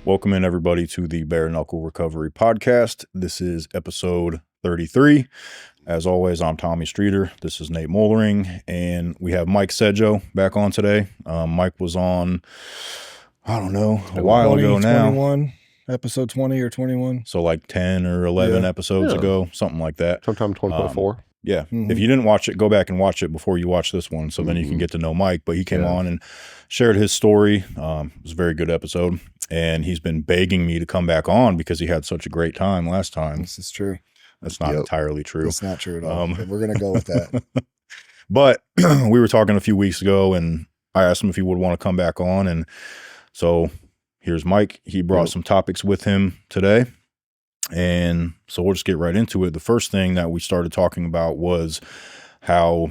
Welcome in, everybody, to the Bare Knuckle Recovery Podcast. This is episode 33. As always, I'm Tommy Streeter. This is Nate Moellering, and we have Mike Sedjo back on today. Mike was on, I don't know, a while ago now. 21, episode 20 or 21. So like 10 or 11 episodes ago, something like that. Sometime 2024. Yeah. Mm-hmm. If you didn't watch it, go back and watch it before you watch this one. So then you can get to know Mike. But he came on and shared his story. It was a very good episode. And he's been begging me to come back on because he had such a great time last time. This is true. That's not entirely true. It's not true at all. We're going to go with that. But we were talking a few weeks ago, and I asked him if he would want to come back on. And so here's Mike. He brought some topics with him today. And so we'll just get right into it. The first thing that we started talking about was how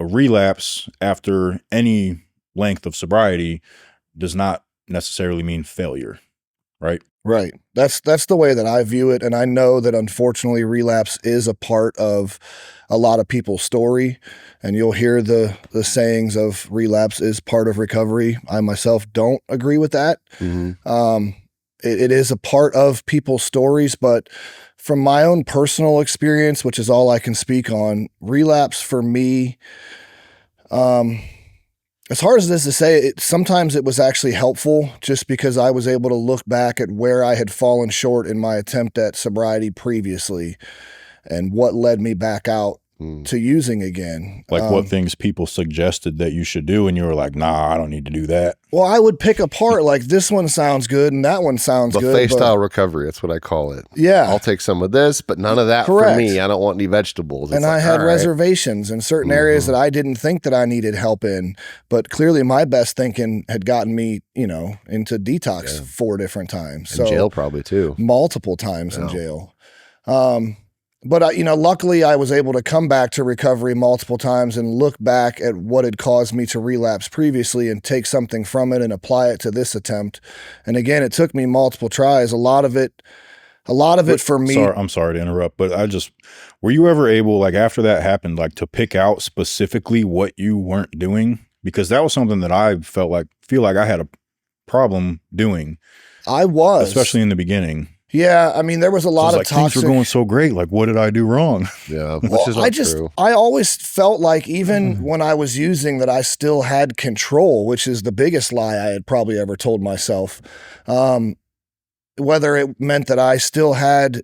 a relapse after any length of sobriety does not necessarily mean failure, right? Right. That's the way that I view it. And I know that unfortunately relapse is a part of a lot of people's story. And you'll hear the sayings of relapse is part of recovery. I myself don't agree with that. Mm-hmm. It is a part of people's stories, but from my own personal experience, which is all I can speak on, relapse for me, as hard as it is to say, sometimes it was actually helpful just because I was able to look back at where I had fallen short in my attempt at sobriety previously and what led me back out to using again. Like what things people suggested that you should do and you were like, nah, I don't need to do that. Well, I would pick apart like this one sounds good and that one sounds good. Buffet style recovery, that's what I call it. Yeah. I'll take some of this, but none of that for me. I don't want any vegetables. And I had reservations in certain areas that I didn't think that I needed help in, but clearly my best thinking had gotten me, into detox 4 different times. In jail probably too. Multiple times in jail. But, luckily I was able to come back to recovery multiple times and look back at what had caused me to relapse previously and take something from it and apply it to this attempt. And again, it took me multiple tries. A lot of it for me. I'm sorry to interrupt, but were you ever able, like after that happened, like to pick out specifically what you weren't doing? Because that was something that I feel like I had a problem doing. I was. Especially in the beginning. Yeah, I mean, there was a lot of toxic. Things were going so great. Like, what did I do wrong? Yeah, which is not true. I always felt like even when I was using that I still had control, which is the biggest lie I had probably ever told myself. Whether it meant that I still had,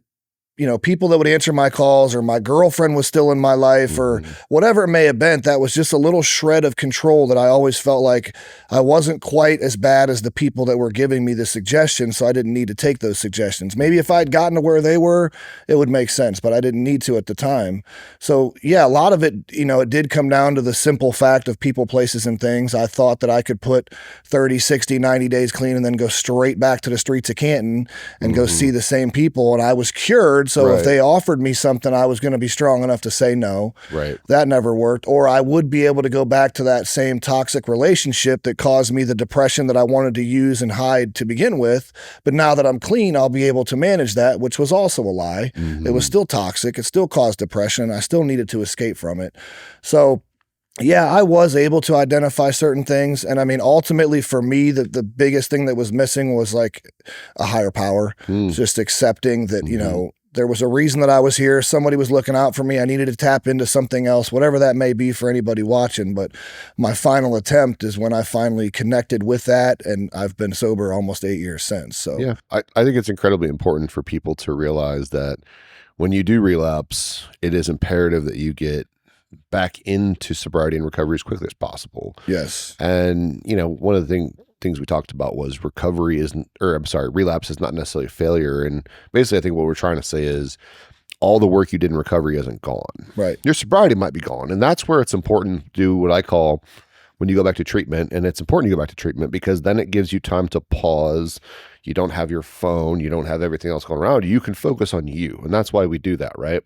people that would answer my calls or my girlfriend was still in my life or whatever it may have been, that was just a little shred of control that I always felt like I wasn't quite as bad as the people that were giving me the suggestions, so I didn't need to take those suggestions. Maybe if I'd gotten to where they were, it would make sense, but I didn't need to at the time. So yeah, a lot of it, it did come down to the simple fact of people, places, and things. I thought that I could put 30, 60, 90 days clean and then go straight back to the streets of Canton and go see the same people, and I was cured. So if they offered me something, I was going to be strong enough to say no. Right. That never worked. Or I would be able to go back to that same toxic relationship that caused me the depression that I wanted to use and hide to begin with. But now that I'm clean, I'll be able to manage that, which was also a lie. It was still toxic. It still caused depression. I still needed to escape from it. So yeah, I was able to identify certain things. And I mean, ultimately for me, the biggest thing that was missing was like a higher power, just accepting that, there was a reason that I was here. Somebody was looking out for me. I needed to tap into something else, whatever that may be for anybody watching. But my final attempt is when I finally connected with that, and I've been sober almost 8 years since. So yeah, I think it's incredibly important for people to realize that when you do relapse, it is imperative that you get back into sobriety and recovery as quickly as possible. Yes. And, one of the things we talked about was relapse is not necessarily a failure. And basically, I think what we're trying to say is all the work you did in recovery isn't gone. Right. Your sobriety might be gone. And that's where it's important to do what I call when you go back to treatment. And it's important to go back to treatment because then it gives you time to pause. You don't have your phone. You don't have everything else going around. You can focus on you. And that's why we do that, right?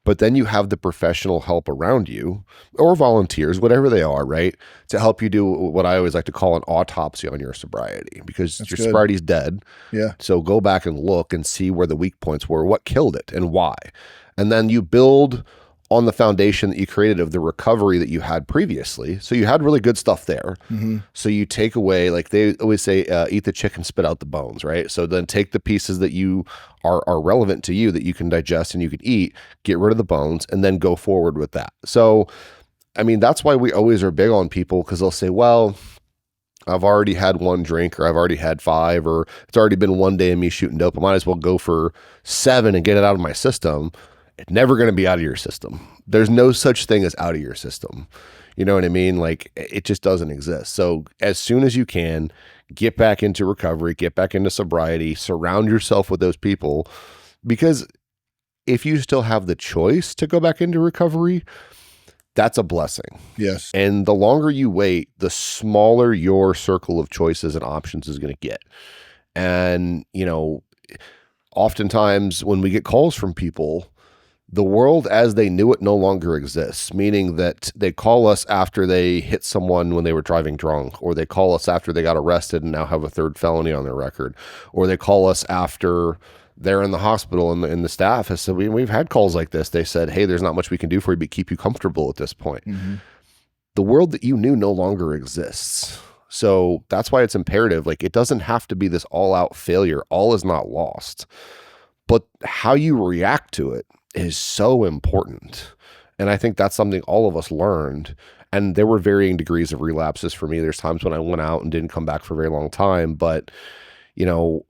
But then you have the professional help around you or volunteers, whatever they are, right? To help you do what I always like to call an autopsy on your sobriety because your sobriety's dead. Yeah. So go back and look and see where the weak points were, what killed it and why. And then you build on the foundation that you created of the recovery that you had previously. So you had really good stuff there. So you take away, like they always say, eat the chicken, spit out the bones, right? So then take the pieces that you are relevant to you that you can digest and you can eat, get rid of the bones, and then go forward with that. So, I mean, that's why we always are big on people, because they'll say, well, I've already had one drink, or I've already had 5, or it's already been one day of me shooting dope. I might as well go for 7 and get it out of my system. It's never going to be out of your system. There's no such thing as out of your system. You know what I mean? Like, it just doesn't exist. So as soon as you can, get back into recovery, get back into sobriety, surround yourself with those people, because if you still have the choice to go back into recovery, that's a blessing. Yes. And the longer you wait, the smaller your circle of choices and options is going to get. And, you know, oftentimes when we get calls from people, the world as they knew it no longer exists, meaning that they call us after they hit someone when they were driving drunk, or they call us after they got arrested and now have a 3rd felony on their record, or they call us after they're in the hospital and the staff has said, we've had calls like this. They said, hey, there's not much we can do for you, but keep you comfortable at this point. The world that you knew no longer exists. So that's why it's imperative. Like, it doesn't have to be this all out failure. All is not lost, but how you react to it is so important. And I think that's something all of us learned. And there were varying degrees of relapses for me. There's times when I went out and didn't come back for a very long time, but, you know,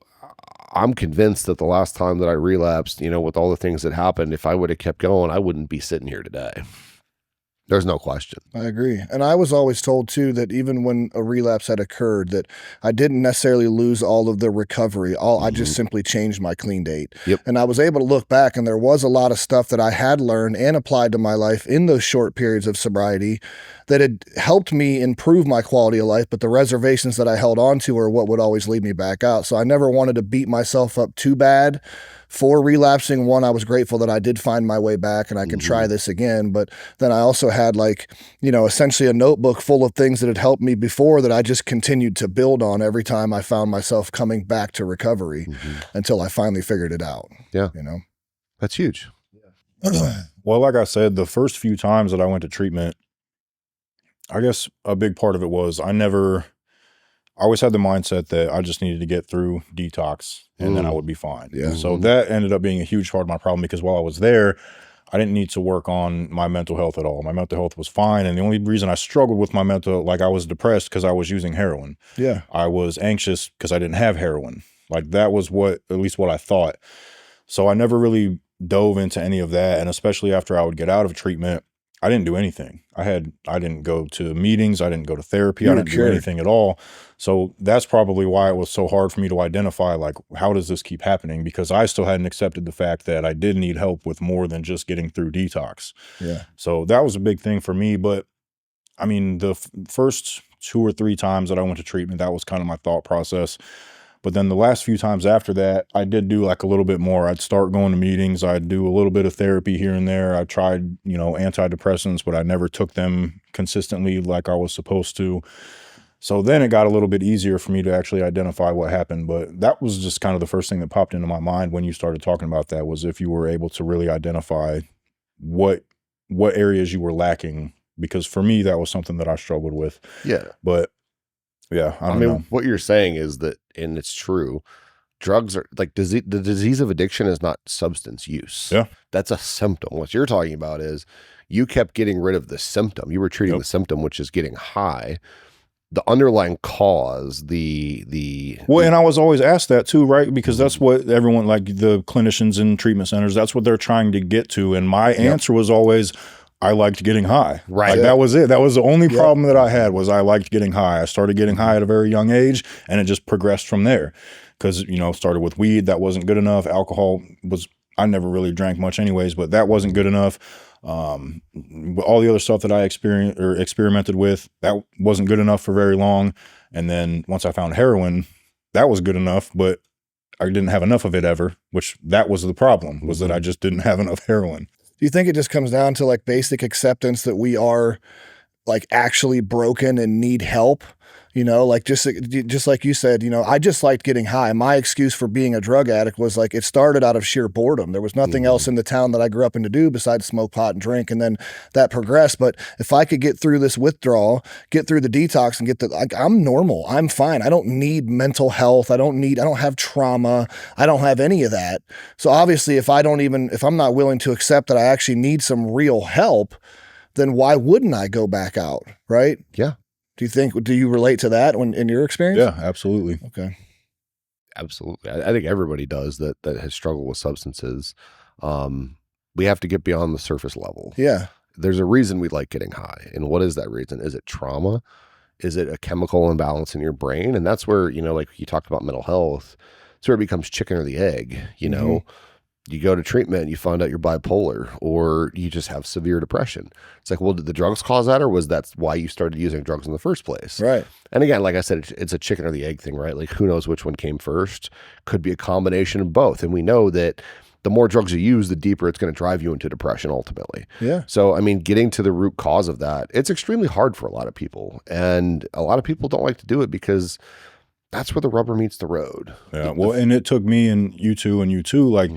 I'm convinced that the last time that I relapsed, you know, with all the things that happened, if I would have kept going, I wouldn't be sitting here today. There's no question. I agree. And I was always told too that even when a relapse had occurred, that I didn't necessarily lose all of the recovery. I just simply changed my clean date. And I was able to look back, and there was a lot of stuff that I had learned and applied to my life in those short periods of sobriety that had helped me improve my quality of life, but the reservations that I held on to are what would always lead me back out. So I never wanted to beat myself up too bad for relapsing. One, I was grateful that I did find my way back and I could try this again. But then I also had, like, you know, essentially a notebook full of things that had helped me before that I just continued to build on every time I found myself coming back to recovery until I finally figured it out. Yeah. You know, that's huge. Well, like I said, the first few times that I went to treatment, I guess a big part of it was I always had the mindset that I just needed to get through detox and then I would be fine. So that ended up being a huge part of my problem, because while I was there, I didn't need to work on my mental health at all. My mental health was fine. And the only reason I struggled with my mental, like, I was depressed because I was using heroin. I was anxious because I didn't have heroin. Like, that was at least what I thought. So I never really dove into any of that. And especially after I would get out of treatment, I didn't do anything. I didn't go to meetings. I didn't go to therapy. I didn't do anything at all. So that's probably why it was so hard for me to identify, like, how does this keep happening? Because I still hadn't accepted the fact that I did need help with more than just getting through detox. So that was a big thing for me. But I mean, the first 2 or 3 times that I went to treatment, that was kind of my thought process. But then the last few times after that, I did do like a little bit more. I'd start going to meetings. I'd do a little bit of therapy here and there. I tried, you know, antidepressants, but I never took them consistently like I was supposed to. So then it got a little bit easier for me to actually identify what happened. But that was just kind of the first thing that popped into my mind when you started talking about that, was if you were able to really identify what areas you were lacking. Because for me, that was something that I struggled with. But yeah, I mean, what you're saying is that, and it's true, drugs are like, the disease of addiction is not substance use. That's a symptom. What you're talking about is you kept getting rid of the symptom. You were treating the symptom, which is getting high. The underlying cause, well, and I was always asked that too, right? Because that's what everyone, like the clinicians in treatment centers, that's what they're trying to get to. And my answer was always, I liked getting high. Like, that was it. That was the only problem that I had, was I liked getting high. I started getting high at a very young age, and it just progressed from there. Because, you know, started with weed, that wasn't good enough. Alcohol I never really drank much anyways, but that wasn't good enough. All the other stuff that I experimented with, that wasn't good enough for very long. And then once I found heroin, that was good enough, but I didn't have enough of it ever, which that was the problem, was that I just didn't have enough heroin. Do you think it just comes down to, like, basic acceptance that we are, like, actually broken and need help? Like just like you said, I just liked getting high. My excuse for being a drug addict was like, it started out of sheer boredom. There was nothing else in the town that I grew up in to do besides smoke pot and drink. And then that progressed. But if I could get through this withdrawal, get through the detox and I'm normal. I'm fine. I don't need mental health. I don't have trauma. I don't have any of that. So obviously if I'm not willing to accept that I actually need some real help, then why wouldn't I go back out? Right? Yeah. Do you relate to that in your experience? Yeah, absolutely. Okay. Absolutely. I think everybody does that has struggled with substances. We have to get beyond the surface level. Yeah. There's a reason we like getting high. And what is that reason? Is it trauma? Is it a chemical imbalance in your brain? And that's where, like you talked about mental health, it's where it becomes chicken or the egg, You go to treatment and you find out you're bipolar or you just have severe depression. It's like, well, did the drugs cause that, or was that why you started using drugs in the first place? Right. And again, like I said, it's a chicken or the egg thing, right? Like who knows which one came first? Could be a combination of both. And we know that the more drugs you use, the deeper it's going to drive you into depression ultimately. Yeah. So, getting to the root cause of that, it's extremely hard for a lot of people. And a lot of people don't like to do it because that's where the rubber meets the road. Yeah. Well, and it took me and you too, like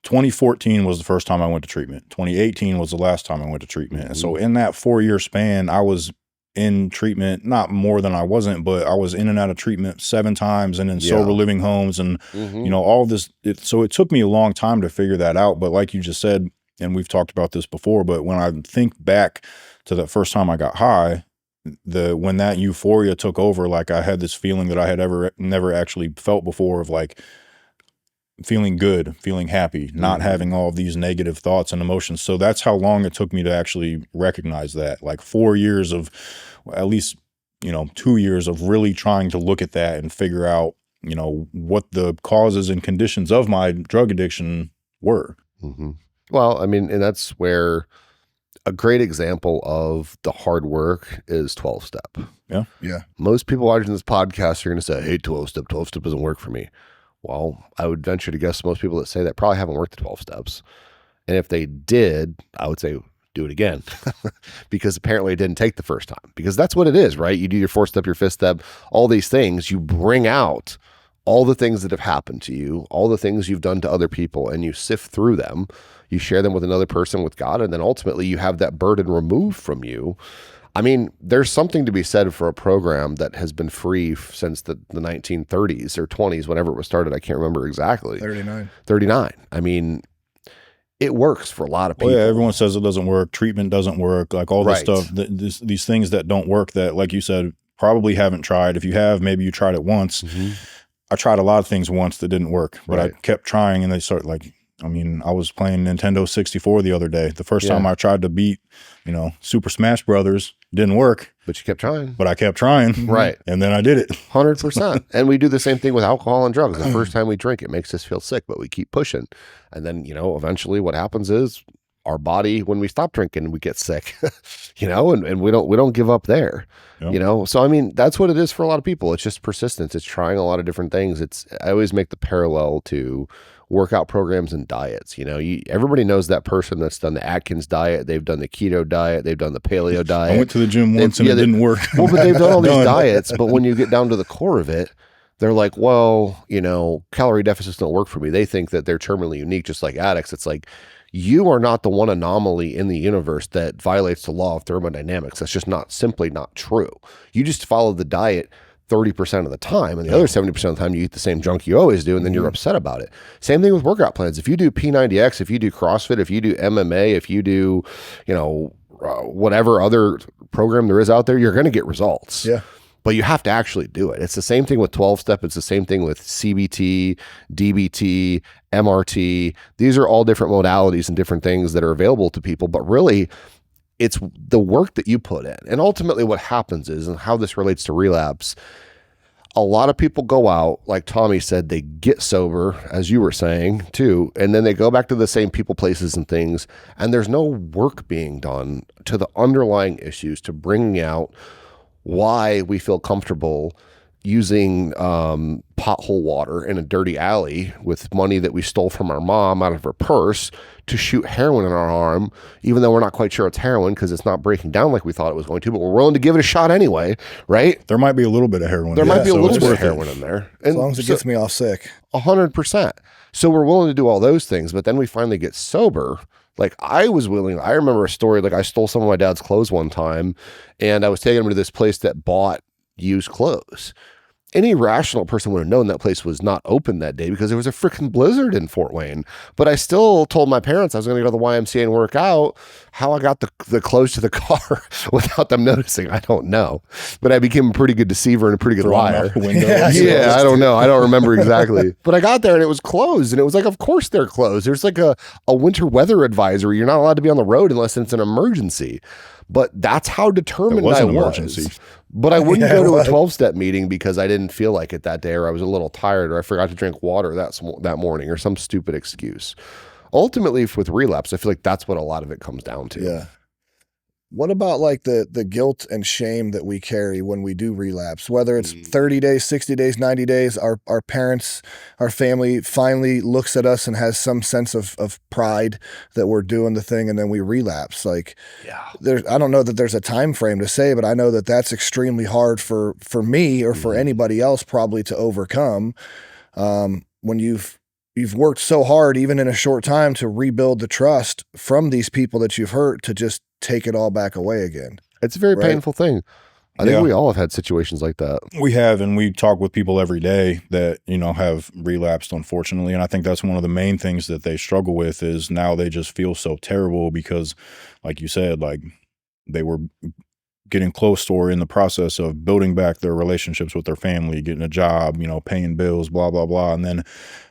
2014 was the first time I went to treatment. 2018 was the last time I went to treatment. And so in that 4-year span, I was in treatment, not more than I wasn't, but I was in and out of treatment 7 times and in sober living homes and, all of this. So it took me a long time to figure that out. But like you just said, and we've talked about this before, but when I think back to the first time I got high, when that euphoria took over, like I had this feeling that I had never actually felt before of like feeling good, feeling happy, not having all of these negative thoughts and emotions. So that's how long it took me to actually recognize that, like 4 years of, at least, 2 years of really trying to look at that and figure out, what the causes and conditions of my drug addiction were. Well, and that's where a great example of the hard work is 12-step. Yeah. Yeah. Most people watching this podcast are going to say, hey, 12-step doesn't work for me. Well, I would venture to guess most people that say that probably haven't worked the 12 steps. And if they did, I would say do it again because apparently it didn't take the first time, because that's what it is, right? You do your 4-step, your 5th step, all these things, you bring out all the things that have happened to you, all the things you've done to other people, and you sift through them, you share them with another person, with God, and then ultimately you have that burden removed from you. There's something to be said for a program that has been free since the 1930s or 20s, whenever it was started. I can't remember exactly. 39. It works for a lot of people. Well, yeah, everyone says it doesn't work. Treatment doesn't work. Like all this stuff, these things that don't work that, like you said, probably haven't tried. If you have, maybe you tried it once. I tried a lot of things once that didn't work, but I kept trying, and they start like, I was playing Nintendo 64 the other day. The first time I tried to beat, Super Smash Brothers, didn't work. But you kept trying. But I kept trying. Right. And then I did it. 100%. And we do the same thing with alcohol and drugs. The first time we drink, it makes us feel sick, but we keep pushing. And then, eventually what happens is our body, when we stop drinking, we get sick, and we don't give up there, So, that's what it is for a lot of people. It's just persistence. It's trying a lot of different things. I always make the parallel to workout programs and diets. Everybody knows that person that's done the Atkins diet, they've done the keto diet, they've done the paleo diet. I went to the gym once and it didn't work. Well, but they've done all these diets, but when you get down to the core of it, they're like, well, calorie deficits don't work for me. They think that they're terminally unique, just like addicts. It's like, you are not the one anomaly in the universe that violates the law of thermodynamics. That's just simply not true. You just follow the diet 30% of the time, and the other 70% of the time you eat the same junk you always do, and then you're upset about it. Same thing with workout plans. If you do P90X, if you do CrossFit, if you do MMA, if you do, whatever other program there is out there, you're going to get results. Yeah. But you have to actually do it. It's the same thing with 12-step. It's the same thing with CBT, DBT, MRT. These are all different modalities and different things that are available to people, but really it's the work that you put in. And ultimately what happens is, and how this relates to relapse, a lot of people go out, like Tommy said, they get sober, as you were saying too, and then they go back to the same people, places, and things, and there's no work being done to the underlying issues, to bringing out why we feel comfortable using pothole water in a dirty alley with money that we stole from our mom out of her purse to shoot heroin in our arm, even though we're not quite sure it's heroin because it's not breaking down like we thought it was going to, but we're willing to give it a shot anyway, right? There might be a little bit of heroin. There might be a so little it's bit of worth it. heroin in there. As long as it gets me off sick. 100%. So we're willing to do all those things, but then we finally get sober. Like I remember a story, like I stole some of my dad's clothes one time and I was taking him to this place that bought used clothes. Any rational person would have known that place was not open that day because there was a freaking blizzard in Fort Wayne. But I still told my parents I was going to go to the YMCA and work out. How I got the clothes to the car without them noticing, I don't know. But I became a pretty good deceiver and a pretty good liar. Yeah, I don't know. I don't remember exactly. But I got there and it was closed. And it was like, of course they're closed. There's like a winter weather advisory. You're not allowed to be on the road unless it's an emergency. But that's how determined I was. But I wouldn't go to a 12-step meeting because I didn't feel like it that day, or I was a little tired, or I forgot to drink water that morning, or some stupid excuse. Ultimately, with relapse, I feel like that's what a lot of it comes down to. Yeah. What about like the guilt and shame that we carry when we do relapse, whether it's 30 days, 60 days, 90 days, our parents, our family finally looks at us and has some sense of pride that we're doing the thing and then we relapse. Like, I don't know that there's a time frame to say, but I know that that's extremely hard for me or for anybody else probably to overcome. When you've worked so hard, even in a short time, to rebuild the trust from these people that you've hurt to just take it all back away again. It's a very painful thing. I think we all have had situations like that. We have, and we talk with people every day that, have relapsed, unfortunately. And I think that's one of the main things that they struggle with is now they just feel so terrible because, like you said, like they were getting close to or in the process of building back their relationships with their family, getting a job, paying bills, blah, blah, blah. And then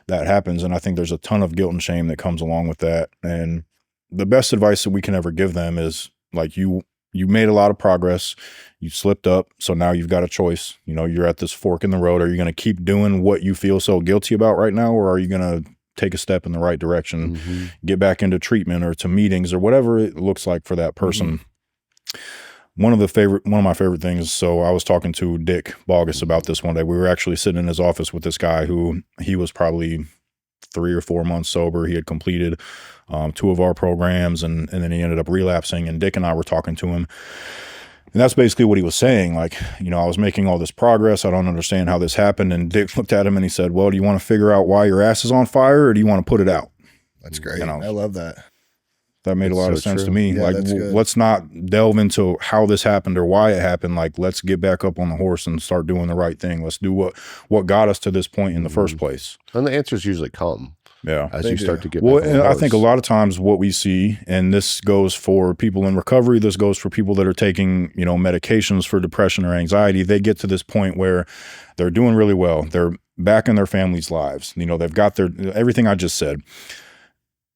that happens. And I think there's a ton of guilt and shame that comes along with that. And the best advice that we can ever give them is like, you made a lot of progress, you slipped up. So now you've got a choice. You're at this fork in the road. Are you going to keep doing what you feel so guilty about right now? Or are you going to take a step in the right direction, get back into treatment or to meetings or whatever it looks like for that person? One of my favorite things. So I was talking to Dick Bogus about this one day. We were actually sitting in his office with this guy who he was probably 3 or 4 months sober. He had completed 2 of our programs and then he ended up relapsing, and Dick and I were talking to him. And that's basically what he was saying. Like, I was making all this progress. I don't understand how this happened. And Dick looked at him and he said, well, do you want to figure out why your ass is on fire or do you want to put it out? That's great. I love that. That made a lot of sense to me. Yeah, like, let's not delve into how this happened or why it happened. Like, let's get back up on the horse and start doing the right thing. Let's do what got us to this point in the first place. And the answers usually come. Yeah. As you start to get back on the horse. I think a lot of times what we see, and this goes for people in recovery, this goes for people that are taking, medications for depression or anxiety. They get to this point where they're doing really well. They're back in their family's lives. They've got everything I just said.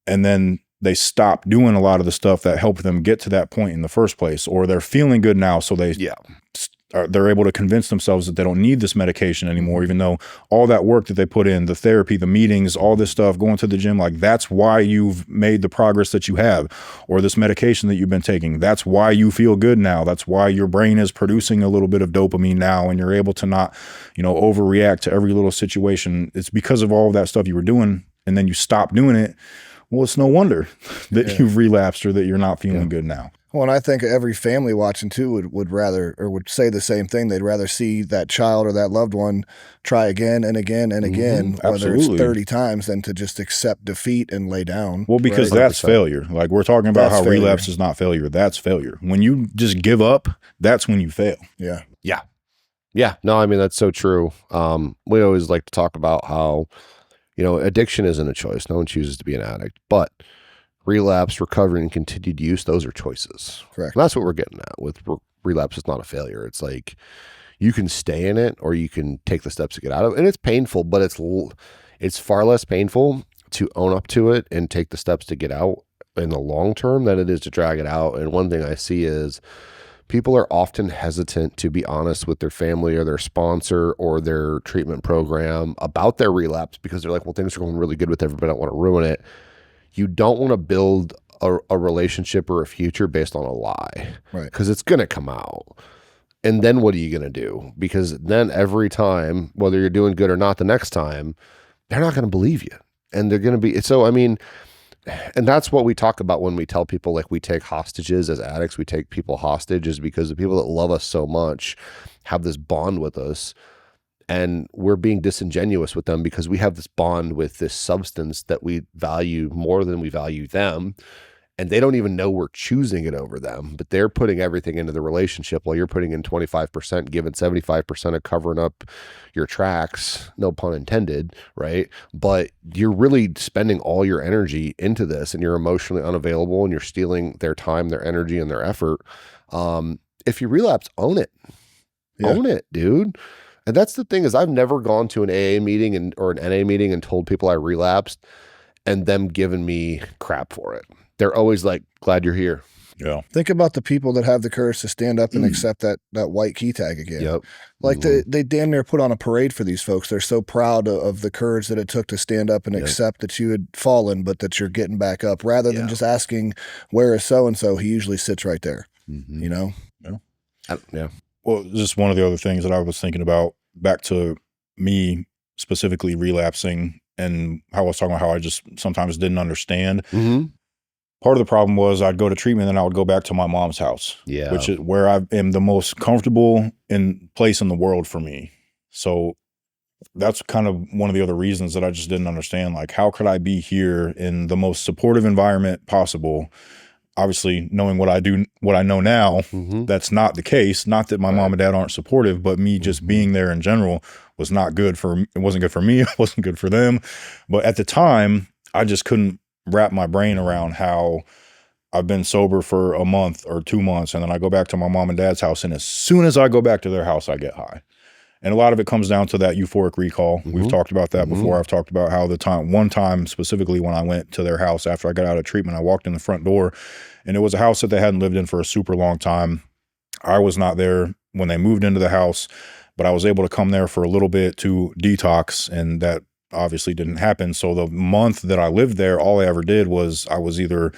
And then they stop doing a lot of the stuff that helped them get to that point in the first place, or they're feeling good now. So they're able to convince themselves that they don't need this medication anymore, even though all that work that they put in, the therapy, the meetings, all this stuff, going to the gym, like that's why you've made the progress that you have, or this medication that you've been taking. That's why you feel good now. That's why your brain is producing a little bit of dopamine now and you're able to not, overreact to every little situation. It's because of all of that stuff you were doing and then you stop doing it. Well, it's no wonder that you've relapsed or that you're not feeling good now. Well, and I think every family watching too would rather, or would say the same thing. They'd rather see that child or that loved one try again and again and again, whether it's 30 times, than to just accept defeat and lay down. Well, because that's failure. Like we're talking about how relapse is not failure. That's failure. When you just give up, that's when you fail. Yeah. Yeah. Yeah. No, I mean, that's so true. We always like to talk about how, addiction isn't a choice. No one chooses to be an addict, but relapse, recovery, and continued use, those are choices. Correct. And that's what we're getting at with relapse. It's not a failure. It's like you can stay in it or you can take the steps to get out of it. And it's painful, but it's far less painful to own up to it and take the steps to get out in the long term than it is to drag it out. And one thing I see is people are often hesitant to be honest with their family or their sponsor or their treatment program about their relapse because they're like, well, things are going really good with everybody. I don't want to ruin it. You don't want to build a relationship or a future based on a lie, right? Because it's going to come out. And then what are you going to do? Because then every time, whether you're doing good or not the next time, they're not going to believe you. And they're going to be, so I mean, and that's what we talk about when we tell people, like, we take hostages as addicts, we take people hostage, is because the people that love us so much have this bond with us, and we're being disingenuous with them because we have this bond with this substance that we value more than we value them. And they don't even know we're choosing it over them, but they're putting everything into the relationship while you're putting in 25%, giving 75% of covering up your tracks, no pun intended, right? But you're really spending all your energy into this, and you're emotionally unavailable, and you're stealing their time, their energy, and their effort. If you relapse, own it. Yeah. Own it, dude. And that's the thing, is I've never gone to an AA meeting or an NA meeting and told people I relapsed and them giving me crap for it. They're always like, glad you're here. Yeah. Think about the people that have the courage to stand up and accept that white key tag again. Yep. Like they damn near put on a parade for these folks. They're so proud of the courage that it took to stand up and accept that you had fallen, but that you're getting back up, rather than just asking, where is so-and-so? He usually sits right there, you know? Yeah. Well, just one of the other things that I was thinking about, back to me specifically relapsing, and how I was talking about how I just sometimes didn't understand. Part of the problem was I'd go to treatment and I would go back to my mom's house, which is where I am the most comfortable place in the world for me. So that's kind of one of the other reasons that I just didn't understand, like, how could I be here in the most supportive environment possible? Obviously, knowing what I know now, that's not the case. Not that my mom and dad aren't supportive, but me just being there in general was not good for, it wasn't good for me. It wasn't good for them. But at the time, I just couldn't wrap my brain around how I've been sober for a month or 2 months, and then I go back to my mom and dad's house, and as soon as I go back to their house, I get high. And a lot of it comes down to that euphoric recall. We've talked about that before. I've talked about how one time specifically when I went to their house after I got out of treatment, I walked in the front door, and it was a house that they hadn't lived in for a super long time. I was not there when they moved into the house, but I was able to come there for a little bit to detox, and that obviously didn't happen. So the month that I lived there, all I ever did was I was either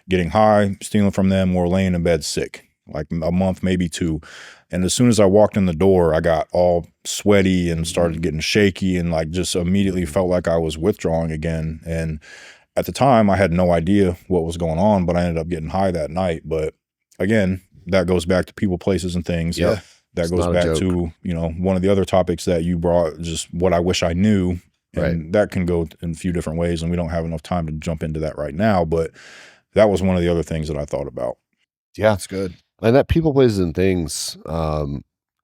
getting high, stealing from them, or laying in bed sick, like a month, maybe 2. And as soon as I walked in the door, I got all sweaty and started getting shaky, and like just immediately felt like I was withdrawing again. And at the time, I had no idea what was going on, but I ended up getting high that night. But again, that goes back to people, places, and things. Yeah. That goes back to, one of the other topics that you brought, just what I wish I knew. And that can go in a few different ways, and we don't have enough time to jump into that right now. But that was one of the other things that I thought about. Yeah. That's good. And that people, places, and things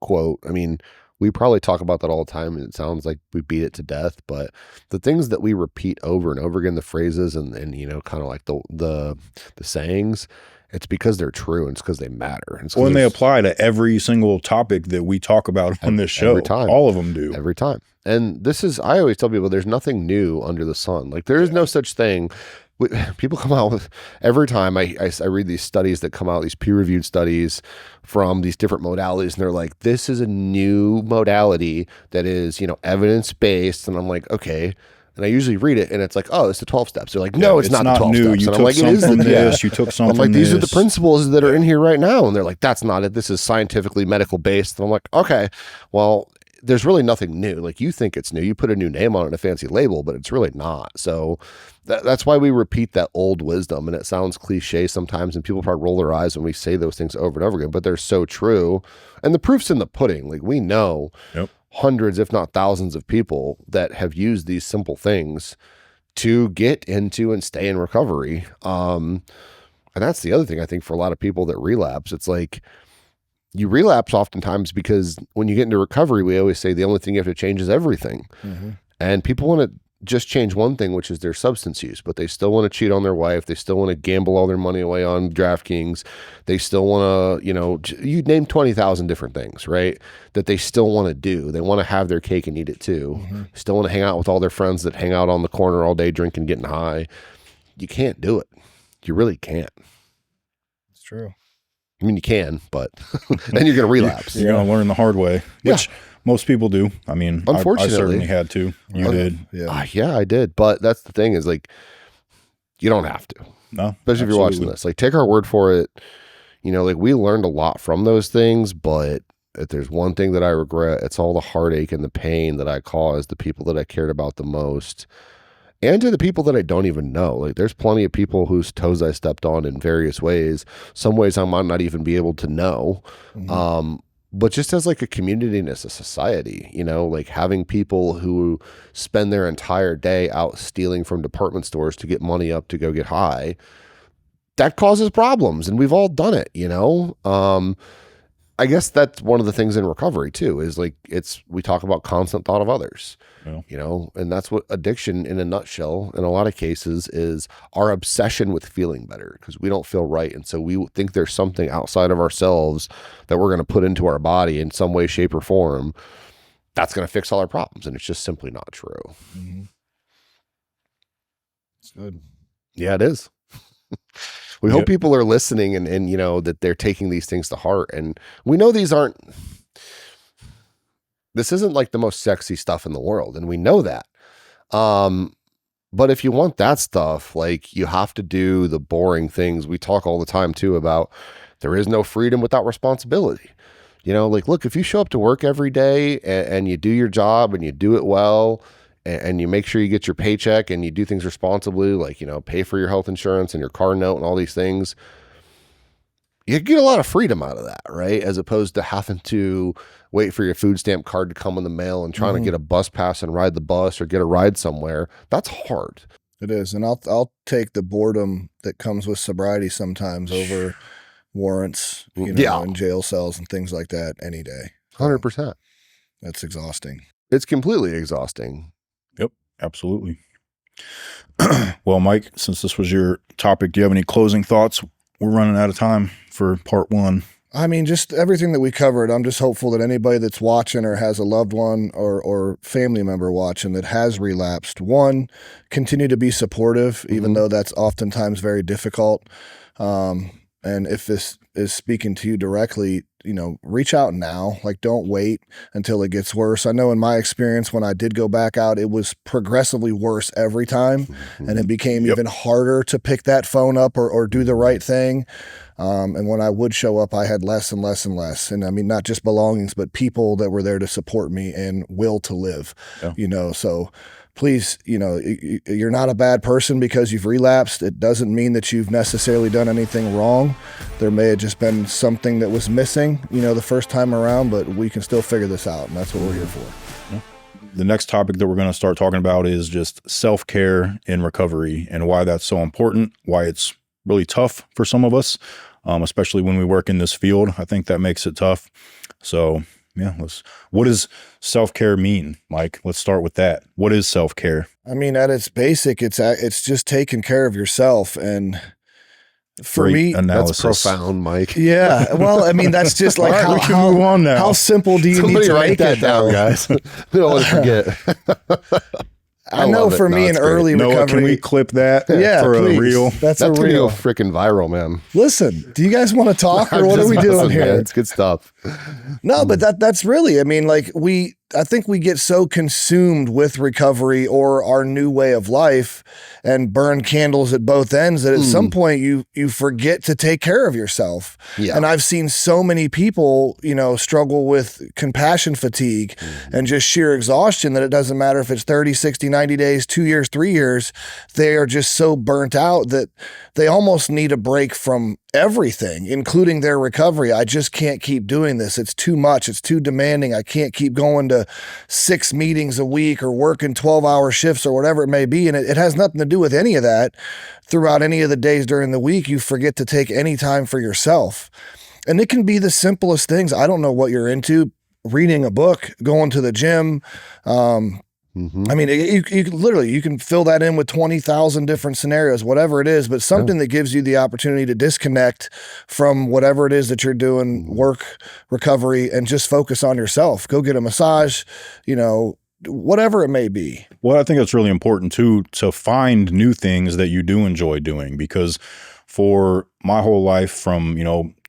quote, I mean, we probably talk about that all the time, and it sounds like we beat it to death, but the things that we repeat over and over again, the phrases and kind of like the sayings, it's because they're true, and it's because they matter. And they apply to every single topic that we talk about on this show. Every time. All of them do. Every time. And I always tell people, there's nothing new under the sun. Like, there is no such thing. People come out with, every time I read these studies that come out, these peer-reviewed studies from these different modalities, and they're like, this is a new modality that is, evidence-based. And I'm like, okay. And I usually read it, and it's like, oh, it's the 12 steps. They're like, no, it's not the 12 new. steps. You and took I'm like, something from this, you took something I'm like, these are the this. principles that are in here right now. And they're like, that's not it. This is scientifically medical-based. And I'm like, okay, well, there's really nothing new. Like, you think it's new. You put a new name on it and a fancy label, but it's really not. So that's why we repeat that old wisdom. And it sounds cliche sometimes, and people probably roll their eyes when we say those things over and over again, but they're so true. And the proof's in the pudding. Like, we know hundreds, if not thousands, of people that have used these simple things to get into and stay in recovery. And that's the other thing, I think, for a lot of people that relapse. It's like, you relapse oftentimes because when you get into recovery, we always say the only thing you have to change is everything. And people want to just change one thing, which is their substance use, but they still want to cheat on their wife. They still want to gamble all their money away on DraftKings. They still want to, you name 20,000 different things, right? That they still want to do. They want to have their cake and eat it too. Still want to hang out with all their friends that hang out on the corner all day, drinking, getting high. You can't do it. You really can't. It's true. I mean, you can, but then you're going to relapse. You're going to learn the hard way, which most people do. I mean, unfortunately, I certainly had to. You did. Yeah, I did. But that's the thing, is like, you don't have to. No, especially if you're watching this. Like, take our word for it. Like, we learned a lot from those things, but if there's one thing that I regret, it's all the heartache and the pain that I caused the people that I cared about the most, and to the people that I don't even know. Like, there's plenty of people whose toes I stepped on in various ways. Some ways I might not even be able to know. But just as like a community and as a society, you know, like having people who spend their entire day out stealing from department stores to get money up to go get high, that causes problems. And we've all done it, you know? I guess that's one of the things in recovery too, is like, we talk about constant thought of others, you know, and that's what addiction in a nutshell, in a lot of cases, is our obsession with feeling better because we don't feel right. And so we think there's something outside of ourselves that we're going to put into our body in some way, shape, or form that's going to fix all our problems. And it's just simply not true. It's good. Yeah, it is. We hope people are listening and, you know, that they're taking these things to heart. And we know this isn't like the most sexy stuff in the world. And we know that. But if you want that stuff, like, you have to do the boring things. We talk all the time too about there is no freedom without responsibility. You know, like, look, if you show up to work every day and you do your job and you do it well, and you make sure you get your paycheck and you do things responsibly, like, you know, pay for your health insurance and your car note and all these things, you get a lot of freedom out of that, right? As opposed to having to wait for your food stamp card to come in the mail and trying to get a bus pass and ride the bus or get a ride somewhere. That's hard. It is. And I'll take the boredom that comes with sobriety sometimes over warrants, you know, in jail cells and things like that any day. 100%. That's exhausting. It's completely exhausting. Yep, absolutely. Well, Mike, since this was your topic, do you have any closing thoughts? We're running out of time for part one. I mean, just everything that we covered, I'm just hopeful that anybody that's watching or has a loved one or family member watching that has relapsed, one, continue to be supportive, even though that's oftentimes very difficult. And if this is speaking to you directly, you know, reach out now. Like, don't wait until it gets worse. I know in my experience, when I did go back out, it was progressively worse every time. And it became even harder to pick that phone up or do the right thing. And when I would show up, I had less and less and less. And I mean, not just belongings, but people that were there to support me and will to live, you know, so please, you know, you're not a bad person because you've relapsed. It doesn't mean that you've necessarily done anything wrong. There may have just been something that was missing, you know, the first time around, but we can still figure this out. And that's what we're here for. Yeah. The next topic that we're going to start talking about is just self-care in recovery and why that's so important, why it's really tough for some of us, especially when we work in this field. I think that makes it tough. So yeah, what does self-care mean, Mike? Let's start with that. What is self-care? I mean, at its basic, it's just taking care of yourself. And for me, that's profound, Mike. Yeah. Well, I mean, that's just like we can move on now. How simple do you need to write make that it down, guys? We don't want to forget. I know for me in early recovery. Can we clip that for please. a reel? That's a gonna reel. go freaking viral, man. Listen, do you guys want to talk or what are we doing here? Man. It's good stuff. No, but that's really, I mean, like I think we get so consumed with recovery or our new way of life and burn candles at both ends that at some point you forget to take care of yourself. Yeah. And I've seen so many people, you know, struggle with compassion fatigue and just sheer exhaustion that it doesn't matter if it's 30, 60, 90 days, 2 years, 3 years, they are just so burnt out that they almost need a break from everything, including their recovery. I just can't keep doing this. It's too much. It's too demanding. I can't keep going to 6 meetings a week or working 12-hour shifts or whatever it may be. And it has nothing to do with any of that. Throughout any of the days during the week, you forget to take any time for yourself. And it can be the simplest things. I don't know what you're into. Reading a book, going to the gym, I mean, you literally, you can fill that in with 20,000 different scenarios, whatever it is, but something that gives you the opportunity to disconnect from whatever it is that you're doing, work, recovery, and just focus on yourself. Go get a massage, you know, whatever it may be. Well, I think it's really important too, to find new things that you do enjoy doing, because for my whole life from,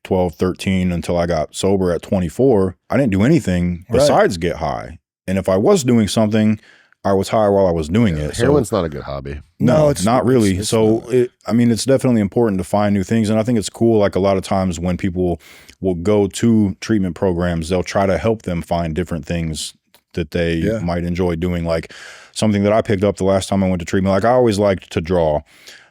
12, 13 until I got sober at 24, I didn't do anything besides get high. And if I was doing something, I was high while I was doing it. Heroin's not a good hobby. No, it's not really. it's so not. it's definitely important to find new things. And I think it's cool. Like a lot of times when people will go to treatment programs, they'll try to help them find different things that they might enjoy doing. Like something that I picked up the last time I went to treatment, like I always liked to draw.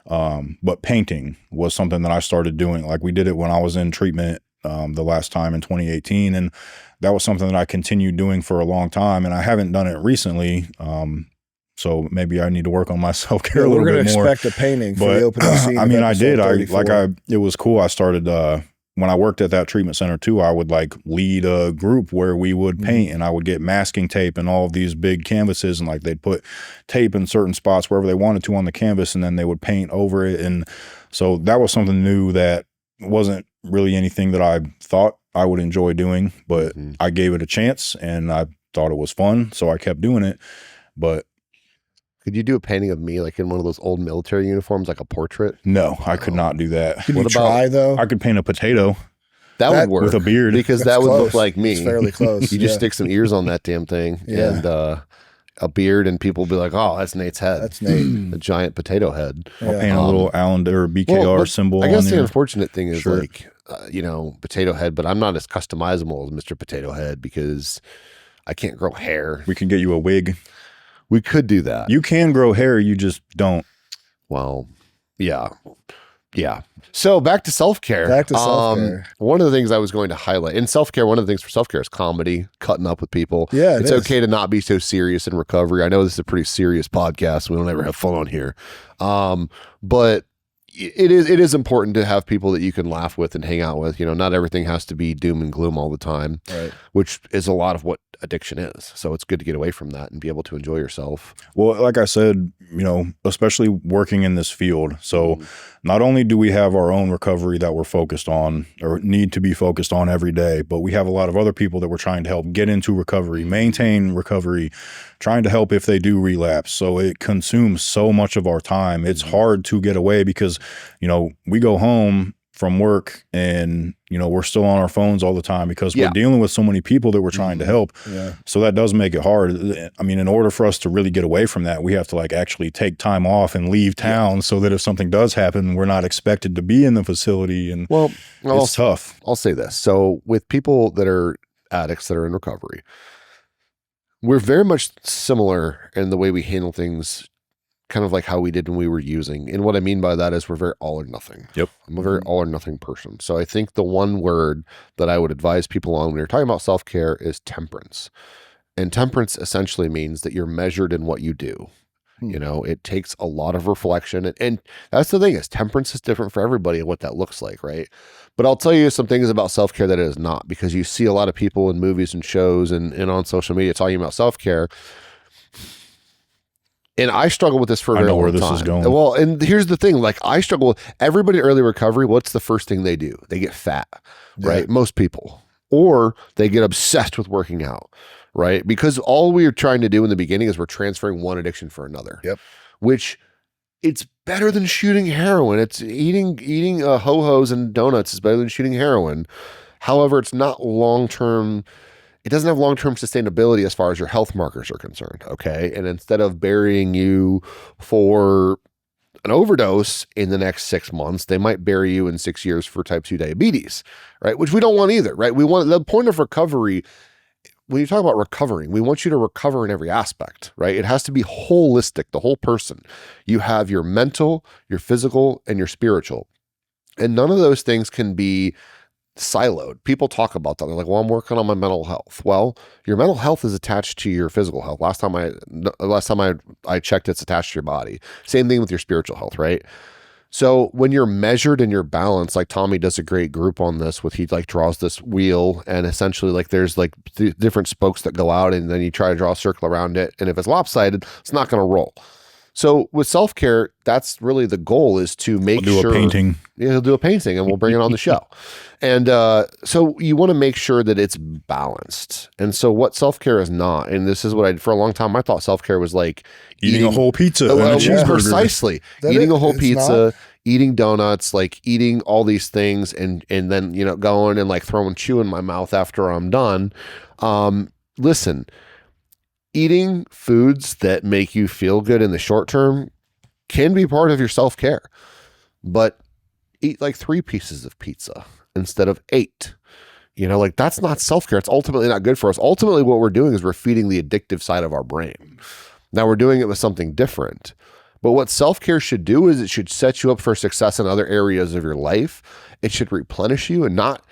But painting was something that I started doing. Like we did it when I was in treatment the last time in 2018. And that was something that I continued doing for a long time. And I haven't done it recently. So maybe I need to work on my self-care a little bit more. We're going to expect a painting for the opening scene. I mean, I did. It was cool. I started, when I worked at that treatment center too, I would like lead a group where we would paint, and I would get masking tape and all of these big canvases, and like they'd put tape in certain spots wherever they wanted to on the canvas, and then they would paint over it. And so that was something new that wasn't really anything that I thought I would enjoy doing, but I gave it a chance and I thought it was fun. So I kept doing it. But could you do a painting of me like in one of those old military uniforms, like a portrait? no, I could not do that. Can you try though? I could paint a potato that would work with a beard, because That's that would close. look like me. It's fairly close. You just stick some ears on that damn thing and a beard, and people will be like, "Oh, that's Nate's head. That's Nate. A giant potato head." I'll paint a little Allender BKR symbol. I guess on the there. unfortunate thing is like, potato head, but I'm not as customizable as Mr. Potato Head because I can't grow hair. We can get you a wig. We could do that. You can grow hair, you just don't. Well, yeah. Yeah. So back to self-care. Back to self-care. One of the things I was going to highlight in self-care, one of the things for self-care is comedy, cutting up with people. Yeah, it's okay to not be so serious in recovery. I know this is a pretty serious podcast. We don't ever have fun on here. But it is important to have people that you can laugh with and hang out with. Not everything has to be doom and gloom all the time, Right. which is a lot of what addiction is. So it's good to get away from that and be able to enjoy yourself. Well, like I said, especially working in this field. So not only do we have our own recovery that we're focused on or need to be focused on every day, but we have a lot of other people that we're trying to help get into recovery, maintain recovery, trying to help if they do relapse. So it consumes so much of our time. It's hard to get away because, we go home from work and, we're still on our phones all the time because we're dealing with so many people that we're trying to help. Yeah. So that does make it hard. I mean, in order for us to really get away from that, we have to like actually take time off and leave town so that if something does happen, we're not expected to be in the facility. And it's tough. I'll say this. So with people that are addicts that are in recovery, we're very much similar in the way we handle things, kind of like how we did when we were using. And what I mean by that is we're very all or nothing. Yep. I'm a very all or nothing person. So I think the one word that I would advise people on when you're talking about self-care is temperance. And temperance essentially means that you're measured in what you do. It takes a lot of reflection. And that's the thing is temperance is different for everybody and what that looks like, right? But I'll tell you some things about self-care that it is not, because you see a lot of people in movies and shows and on social media talking about self-care. And I struggle with this for a very long time. I know where this is going. Well, and here's the thing. Like I struggle with everybody in early recovery. What's the first thing they do? They get fat, right? Most people. Or they get obsessed with working out, right? Because all we are trying to do in the beginning is we're transferring one addiction for another. Yep. Which it's better than shooting heroin. It's eating ho-hos and donuts is better than shooting heroin. However, it's not long-term. It doesn't have long-term sustainability as far as your health markers are concerned, okay? And instead of burying you for an overdose in the next 6 months, they might bury you in 6 years for type 2 diabetes, right? Which we don't want either, right? We want the point of recovery. When you talk about recovering, we want you to recover in every aspect, right? It has to be holistic, the whole person. You have your mental, your physical, and your spiritual. And none of those things can be siloed. People talk about that. They're like, well, I'm working on my mental health. Well, your mental health is attached to your physical health. Last time I checked, it's attached to your body. Same thing with your spiritual health, right? So when you're measured and you're balanced, like Tommy does a great group on this he like draws this wheel and essentially like there's like different spokes that go out and then you try to draw a circle around it. And if it's lopsided, it's not going to roll. So with self-care, that's really the goal is to make sure. Do a painting. Yeah, he'll do a painting and we'll bring it on the show. And so you want to make sure that it's balanced. And so what self-care is not, and this is what for a long time, I thought self-care was like eating a whole pizza and a cheeseburger. Precisely. Eating a whole pizza, eating donuts, like eating all these things and then, going and like throwing chew in my mouth after I'm done. Listen, eating foods that make you feel good in the short term can be part of your self-care, but eat like 3 pieces of pizza instead of 8. Like that's not self-care. It's ultimately not good for us. Ultimately, what we're doing is we're feeding the addictive side of our brain. Now we're doing it with something different. But what self-care should do is it should set you up for success in other areas of your life. It should replenish you and not